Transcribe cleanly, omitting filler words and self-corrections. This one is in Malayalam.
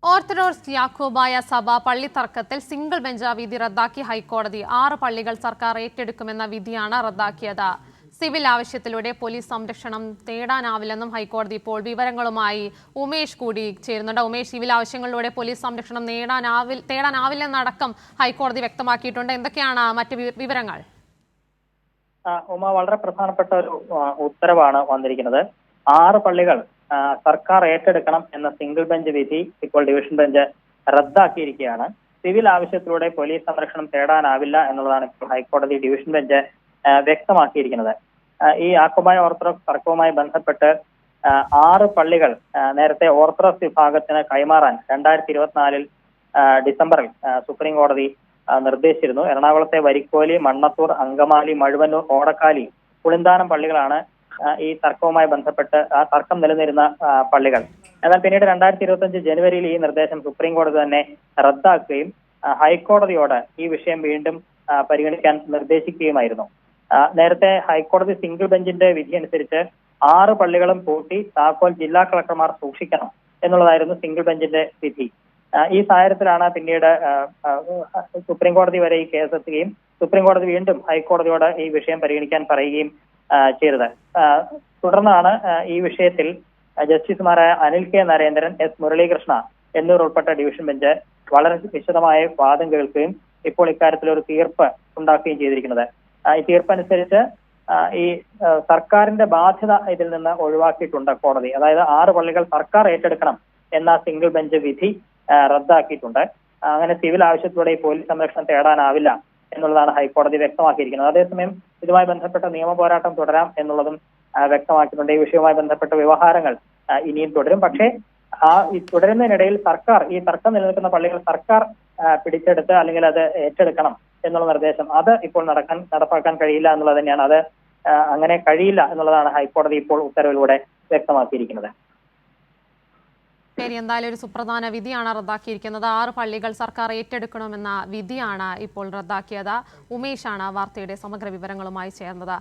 ഓർത്തഡോക്സ് യാക്കോബായ സഭ പള്ളിത്തർക്കത്തിൽ സിംഗിൾ ബെഞ്ച് വിധി റദ്ദാക്കി ഹൈക്കോടതി. 6 പള്ളികൾ സർക്കാർ ഏറ്റെടുക്കുമെന്ന വിധിയാണ് റദ്ദാക്കിയത്. സിവിൽ ആവശ്യത്തിലൂടെ പോലീസ് സംരക്ഷണം തേടാനാവില്ലെന്നും ഹൈക്കോടതി. ഇപ്പോൾ വിവരങ്ങളുമായി ഉമേഷ് കൂടി ചേരുന്നുണ്ട്. ഉമേഷ്, സിവിൽ ആവശ്യങ്ങളിലൂടെ പോലീസ് സംരക്ഷണം തേടാനാവില്ലെന്നടക്കം ഹൈക്കോടതി വ്യക്തമാക്കിയിട്ടുണ്ട്. എന്തൊക്കെയാണ് മറ്റ് വിവരങ്ങൾ? ഉമ, വളരെ പ്രധാനപ്പെട്ട ഒരു ഉത്തരവാണ് വന്നിരിക്കുന്നത്. 6 പള്ളികൾ സർക്കാർ ഏറ്റെടുക്കണം എന്ന സിംഗിൾ ബെഞ്ച് വിധി ഇപ്പോൾ ഡിവിഷൻ ബെഞ്ച് റദ്ദാക്കിയിരിക്കുകയാണ്. സിവിൽ ആവശ്യത്തിലൂടെ പോലീസ് സംരക്ഷണം തേടാനാവില്ല എന്നുള്ളതാണ് ഇപ്പോൾ ഹൈക്കോടതി ഡിവിഷൻ ബെഞ്ച് വ്യക്തമാക്കിയിരിക്കുന്നത്. ഈ യാക്കോബായ ഓർത്തഡോക്സ് തർക്കവുമായി ബന്ധപ്പെട്ട് 6 പള്ളികൾ നേരത്തെ ഓർത്തഡോക്സ് വിഭാഗത്തിന് കൈമാറാൻ 2024 ഡിസംബറിൽ സുപ്രീം കോടതി നിർദ്ദേശിച്ചിരുന്നു. എറണാകുളത്തെ വരിക്കോലി, മണ്ണത്തൂർ, അങ്കമാലി, മഴുവന്നൂർ, ഓടക്കാലി, പുളിന്താനം പള്ളികളാണ് ഈ തർക്കവുമായി ബന്ധപ്പെട്ട് ആ തർക്കം നിലനിരുന്ന പള്ളികൾ. എന്നാൽ പിന്നീട് 2025 ജനുവരിയിൽ ഈ നിർദ്ദേശം സുപ്രീം കോടതി തന്നെ റദ്ദാക്കുകയും ഹൈക്കോടതിയോട് ഈ വിഷയം വീണ്ടും പരിഗണിക്കാൻ നിർദ്ദേശിക്കുകയുമായിരുന്നു. നേരത്തെ ഹൈക്കോടതി സിംഗിൾ ബെഞ്ചിന്റെ വിധി അനുസരിച്ച് 6 പള്ളികളും പൂട്ടി താക്കോൽ ജില്ലാ കളക്ടർമാർ സൂക്ഷിക്കണം എന്നുള്ളതായിരുന്നു സിംഗിൾ ബെഞ്ചിന്റെ വിധി. ഈ സാഹചര്യത്തിലാണ് പിന്നീട് സുപ്രീം കോടതി വരെ ഈ കേസെത്തുകയും സുപ്രീം കോടതി വീണ്ടും ഹൈക്കോടതിയോട് ഈ വിഷയം പരിഗണിക്കാൻ പറയുകയും ചെയ്തത്. തുടർന്നാണ് ഈ വിഷയത്തിൽ ജസ്റ്റിസുമാരായ അനിൽ കെ നരേന്ദ്രൻ, എസ് മുരളീകൃഷ്ണ എന്നിവർ ഉൾപ്പെട്ട ഡിവിഷൻ ബെഞ്ച് വളരെ വിശദമായ വാദം കേൾക്കുകയും ഇപ്പോൾ ഇക്കാര്യത്തിൽ ഒരു തീർപ്പ് ഉണ്ടാക്കുകയും ചെയ്തിരിക്കുന്നത്. ഈ തീർപ്പനുസരിച്ച് ഈ സർക്കാരിന്റെ ബാധ്യത ഇതിൽ നിന്ന് ഒഴിവാക്കിയിട്ടുണ്ട് കോടതി. അതായത് 6 പള്ളികൾ സർക്കാർ ഏറ്റെടുക്കണം എന്ന സിംഗിൾ ബെഞ്ച് വിധി റദ്ദാക്കിയിട്ടുണ്ട്. അങ്ങനെ സിവിൽ ആവശ്യത്തിലൂടെ ഈ പോലീസ് സംരക്ഷണം തേടാനാവില്ല എന്നുള്ളതാണ് ഹൈക്കോടതി വ്യക്തമാക്കിയിരിക്കുന്നത്. അതേസമയം ഇതുമായി ബന്ധപ്പെട്ട നിയമ പോരാട്ടം തുടരാം എന്നുള്ളതും വ്യക്തമാക്കിയിട്ടുണ്ട്. ഈ വിഷയവുമായി ബന്ധപ്പെട്ട വ്യവഹാരങ്ങൾ ഇനിയും തുടരും. പക്ഷേ ഈ തുടരുന്നതിനിടയിൽ സർക്കാർ ഈ തർക്കം നിലനിൽക്കുന്ന പള്ളികൾ സർക്കാർ പിടിച്ചെടുത്ത് അല്ലെങ്കിൽ അത് ഏറ്റെടുക്കണം എന്നുള്ള നിർദ്ദേശം അത് ഇപ്പോൾ നടപ്പാക്കാൻ കഴിയില്ല എന്നുള്ളത് തന്നെയാണ്. അത് അങ്ങനെ കഴിയില്ല എന്നുള്ളതാണ് ഹൈക്കോടതി ഇപ്പോൾ ഉത്തരവിലൂടെ വ്യക്തമാക്കിയിരിക്കുന്നത്. ശരി, എന്തായാലും ഒരു സുപ്രധാന വിധിയാണ് റദ്ദാക്കിയിരിക്കുന്നത്. 6 പള്ളികൾ സർക്കാർ ഏറ്റെടുക്കണമെന്ന വിധിയാണ് ഇപ്പോൾ റദ്ദാക്കിയത്. ഉമേഷാണ് വാർത്തയുടെ സമഗ്ര വിവരങ്ങളുമായി ചേർന്നത്.